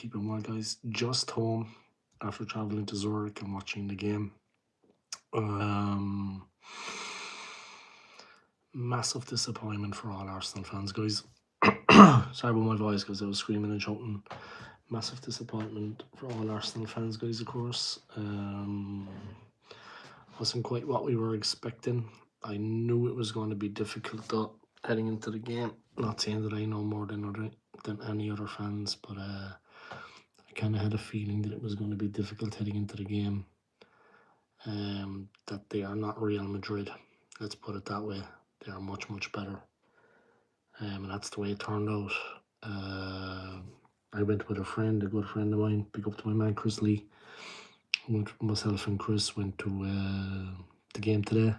Keeping well, guys. Just home after traveling to Zurich and watching the game. Um, Massive disappointment for all Arsenal fans, guys. Sorry about my voice because I was screaming and shouting. Massive disappointment for all Arsenal fans, guys, of course. Wasn't quite what we were expecting. I knew it was going to be difficult though, heading into the game. Not saying that I know more than any other fans, but I kind of had a feeling that it was going to be difficult heading into the game. That they are not Real Madrid. Let's put it that way. They are much, much better. And that's the way it turned out. I went with a friend, a good friend of mine, big up to my man Chris Lee. Myself and Chris went to the game today.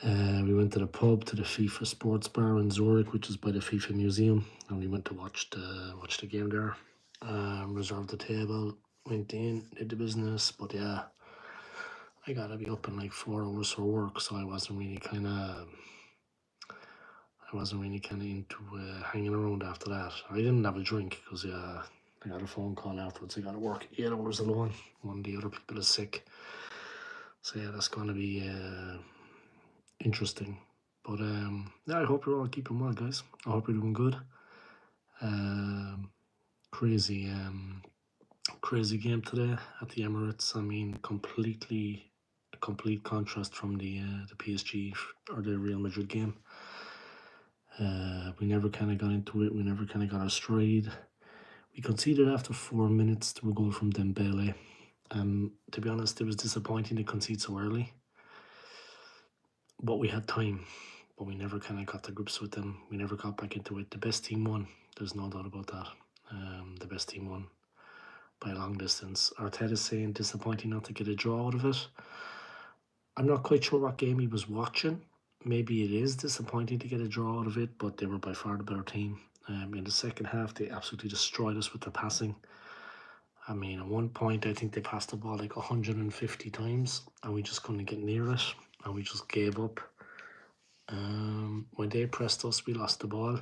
We went to the pub, to the FIFA Sports Bar in Zurich, which is by the FIFA Museum, and we went to watch the game there. Reserved the table, went in, did the business, but yeah, I gotta be up in like 4 hours for work, so I wasn't really kind of into hanging around after that. I didn't have a drink because I got a phone call afterwards. I got to work 8 hours alone. One of the other people is sick, so yeah, that's gonna be interesting. But yeah, I hope you're all keeping well, guys. I hope you're doing good. Crazy game today at the Emirates. I mean, a complete contrast from the PSG or the Real Madrid game. We never kind of got into it. We never kind of got our stride. We conceded after 4 minutes to a goal from Dembele. To be honest, it was disappointing to concede so early. But we had time. But we never kind of got to grips with them. We never got back into it. The best team won. There's no doubt about that. The best team won by a long distance. Arteta's saying disappointing not to get a draw out of it. I'm not quite sure what game he was watching. Maybe it is disappointing to get a draw out of it, but they were by far the better team. In the second half, they absolutely destroyed us with their passing. I mean, at one point, I think they passed the ball like 150 times, and we just couldn't get near it, and we just gave up. When they pressed us, we lost the ball.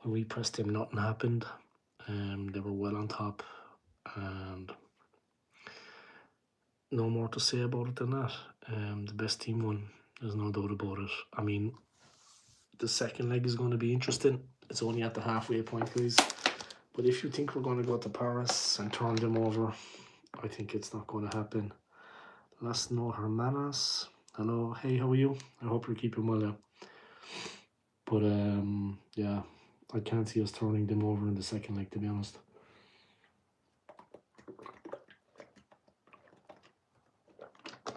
When we pressed them, nothing happened. They were well on top, and no more to say about it than that. The best team won. There's no doubt about it. I mean, the second leg is going to be interesting. It's only at the halfway point, guys. But if you think we're going to go to Paris and turn them over, I think it's not going to happen. Las no hermanas. Hello. Hey, how are you? I hope you're keeping well. But yeah, I can't see us turning them over in the second leg, to be honest.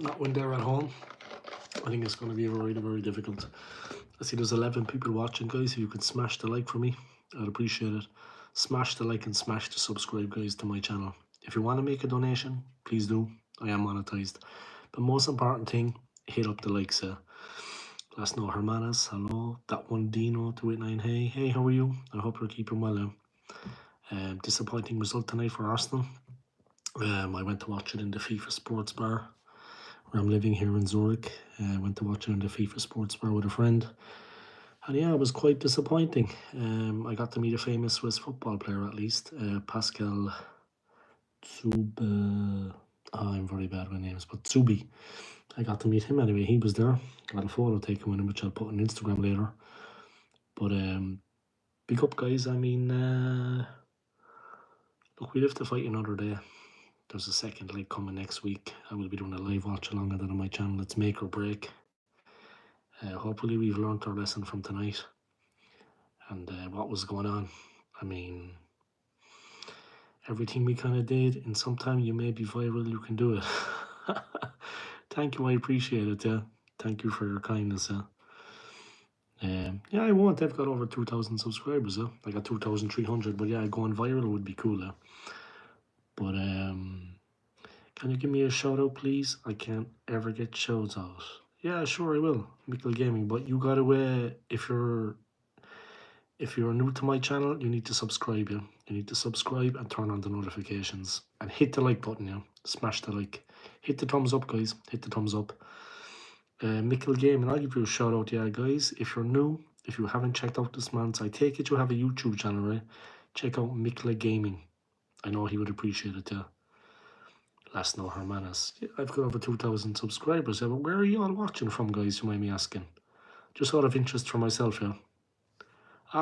Not when they're at home. I think it's going to be very, very difficult. I see there's 11 people watching, guys. If you could smash the like for me, I'd appreciate it. Smash the like and smash the subscribe, guys, to my channel. If you want to make a donation, please do. I am monetized. But most important thing, hit up the likes. Las no hermanas, hello. That one Dino 289, hey, how are you? I hope you're keeping well. Disappointing result tonight for Arsenal. I went to watch it in the FIFA Sports Bar, where I'm living here in Zurich. I went to watch it in the FIFA Sports Bar with a friend. And yeah, it was quite disappointing. I got to meet a famous Swiss football player, at least, Pascal Zub. I'm very bad with names, but Zubi. I got to meet him anyway. He was there. Got a photo taken with him, which I'll put on Instagram later. But big up, guys. I mean, look, we live to fight another day. There's a second leg coming next week. I will be doing a live watch along with that on my channel. It's make or break. Hopefully we've learned our lesson from tonight and what was going on. I mean, everything we kind of did, in some time you may be viral, you can do it. Thank you, I appreciate it. Yeah, thank you for your kindness. Yeah, I won't. I've got over 2,000 subscribers. I got 2,300, but yeah, going viral would be cool. But can you give me a shout out, please? I can't ever get shouts out. Yeah, sure, I will. Mickle Gaming, but you gotta if you're new to my channel, you need to subscribe. Yeah, you need to subscribe and turn on the notifications and hit the like button. Yeah, smash the like, hit the thumbs up, guys. Hit the thumbs up. Mickle Gaming, I'll give you a shout out. Yeah, guys, if you're new, if you haven't checked out this man's, I take it you have a YouTube channel, right? check out Mikla Gaming. I know he would appreciate it, yeah. Last No Hermanas. Yeah, I've got over 2,000 subscribers, yeah, but where are you all watching from, guys, you mind me asking? Just out of interest for myself, yeah.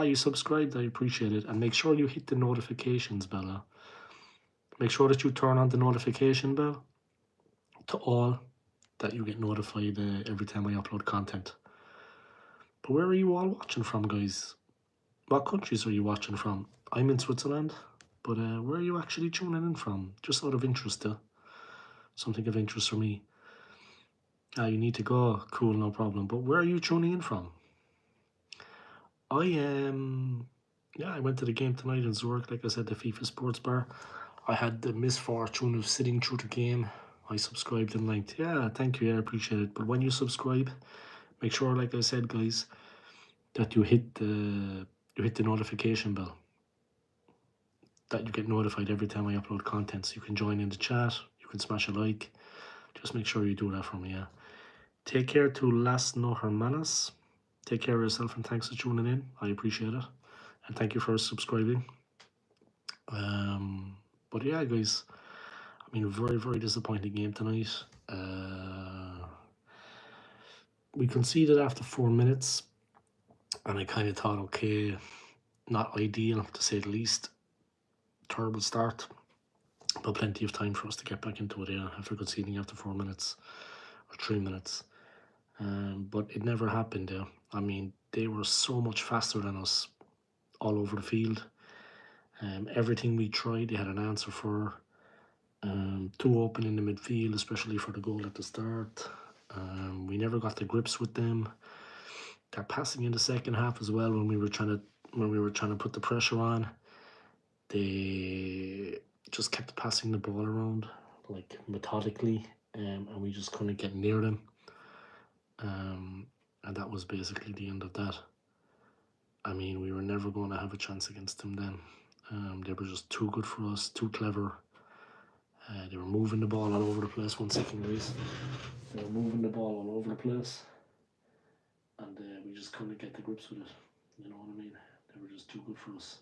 You subscribed, I appreciate it. And make sure you hit the notifications bell, yeah. Make sure that you turn on the notification bell to all, that you get notified every time I upload content. But where are you all watching from, guys? What countries are you watching from? I'm in Switzerland, but where are you actually tuning in from? Just out of interest, something of interest for me. You need to go. Cool, no problem. But where are you tuning in from? I went to the game tonight in Zurich, like I said, the FIFA Sports Bar. I had the misfortune of sitting through the game. I subscribed and liked. Yeah, thank you, I appreciate it. But when you subscribe, make sure, like I said, guys, that you hit the notification bell, that you get notified every time I upload content, so you can join in the chat, you can smash a like. Just make sure you do that for me, yeah. Take care to Las No Hermanas. Take care of yourself and thanks for tuning in. I appreciate it. And thank you for subscribing. But yeah, guys, I mean, very, very disappointing game tonight. We conceded after 4 minutes, and I kind of thought, okay, not ideal to say the least. Terrible start, but plenty of time for us to get back into it, yeah, after conceding after 4 minutes or 3 minutes. But it never happened, yeah. I mean, they were so much faster than us all over the field. Everything we tried, they had an answer for. Too open in the midfield, especially for the goal at the start. We never got the grips with them. Their passing in the second half as well, when we were trying to put the pressure on, they just kept passing the ball around like methodically, and we just couldn't get near them. And that was basically the end of that. I mean, we were never going to have a chance against them then. They were just too good for us, too clever. They were moving the ball all over the place. 1 second, guys. They were moving the ball all over the place, and we just couldn't get the grips with it. You know what I mean? They were just too good for us.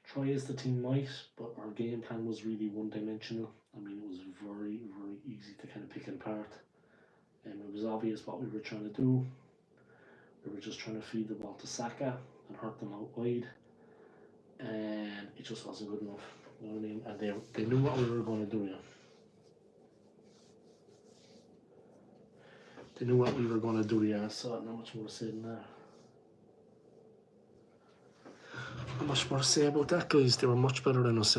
Try as the team might, but our game plan was really one-dimensional. I mean, it was very, very easy to kind of pick it apart. And it was obvious what we were trying to do. We were just trying to feed the ball to Saka and hurt them out wide. And it just wasn't good enough. You know what I mean? And they knew what we were going to do, yeah. They knew what we were going to do, yeah. So not much more to say than that. Not much more to say about that, guys. They were much better than us.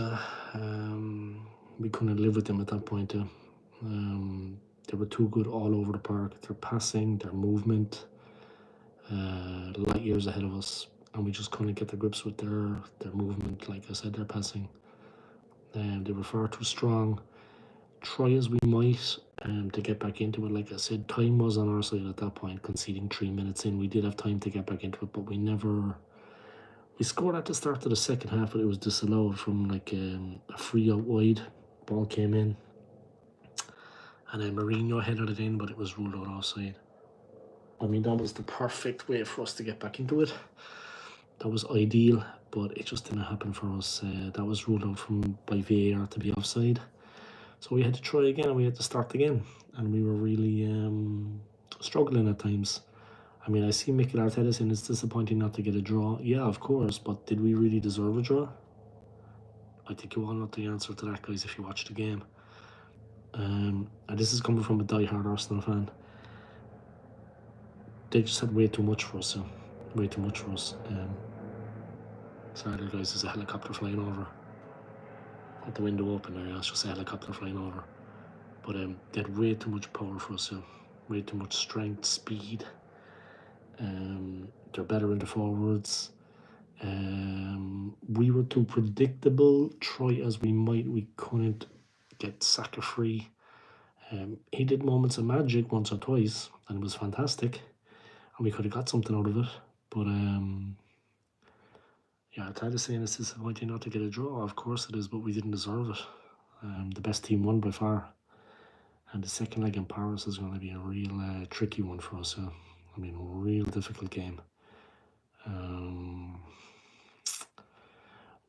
We couldn't live with them at that point. They were too good all over the park. Their passing, their movement, light years ahead of us, and we just couldn't get the grips with their movement. Like I said, their passing. They were far too strong. Try as we might to get back into it. Like I said, time was on our side at that point. Conceding 3 minutes in, we did have time to get back into it, but we never. We scored at the start of the second half, but it was disallowed from like a free out wide. Ball came in, and then Mourinho headed it in, but it was ruled out offside. I mean, that was the perfect way for us to get back into it. That was ideal, but it just didn't happen for us. That was ruled out by VAR to be offside. So we had to try again, and we had to start again. And we were really struggling at times. I mean, I see Mikel Arteta saying it's disappointing not to get a draw. Yeah, of course, but did we really deserve a draw? I think you all know the answer to that, guys, if you watch the game. And this is coming from a die-hard Arsenal fan. They just had way too much for us, way too much for us. Sorry, guys, there's a helicopter flying over. With the window open there, yeah, it's just a helicopter flying over. But they had way too much power for us, way too much strength, speed. They're better in the forwards. We were too predictable. Try as we might, we couldn't get Saka free. He did moments of magic once or twice, and it was fantastic, and we could have got something out of it. But yeah, I'm tired of saying it's disappointing not to get a draw. Of course it is, but we didn't deserve it. The best team won by far, and the second leg in Paris is going to be a real tricky one for us. I mean, real difficult game.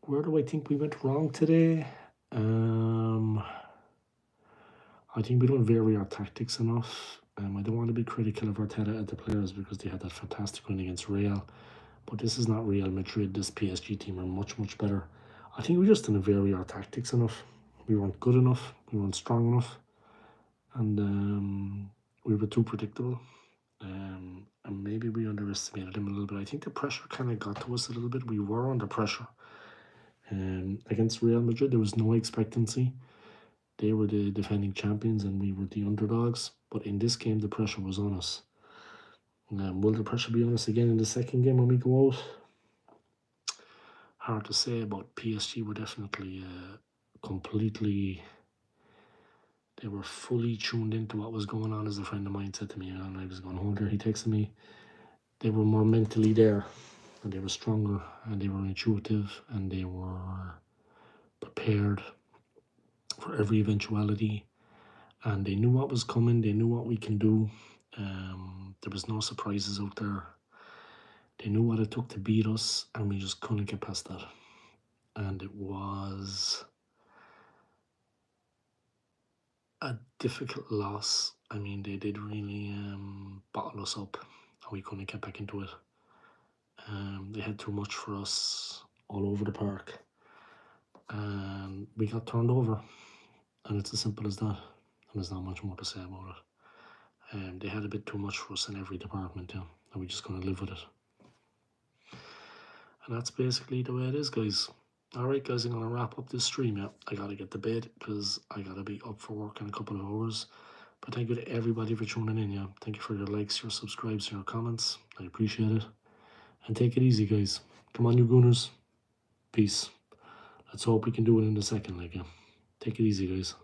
where do I think we went wrong today? I think we don't vary our tactics enough. I don't want to be critical of Arteta and the players because they had that fantastic win against Real. But this is not Real Madrid. This PSG team are much, much better. I think we just didn't vary our tactics enough. We weren't good enough. We weren't strong enough. And we were too predictable. And maybe we underestimated them a little bit. I think the pressure kind of got to us a little bit. We were under pressure. Against Real Madrid, there was no expectancy. They were the defending champions and we were the underdogs. But in this game, the pressure was on us. Will the pressure be on us again in the second game when we go out? Hard to say, but PSG were definitely completely... They were fully tuned into what was going on, as a friend of mine said to me, and I was going home there. He texted me. They were more mentally there, and they were stronger, and they were intuitive, and they were prepared for every eventuality, and they knew what was coming. They knew what we can do. There was no surprises out there. They knew what it took to beat us, and we just couldn't get past that. And it was a difficult loss. I mean, they did really bottle us up, and we couldn't get back into it. They had too much for us all over the park, and we got turned over. And it's as simple as that. And there's not much more to say about it. They had a bit too much for us in every department, yeah, and we just gonna live with it. And that's basically the way it is, guys. Alright, guys, I'm gonna wrap up this stream. Yeah, I gotta get to bed because I gotta be up for work in a couple of hours. But thank you to everybody for tuning in. Yeah, thank you for your likes, your subscribes, and your comments. I appreciate it. And take it easy, guys. Come on, you Gooners. Peace. Let's hope we can do it in the second leg. Yeah, take it easy, guys.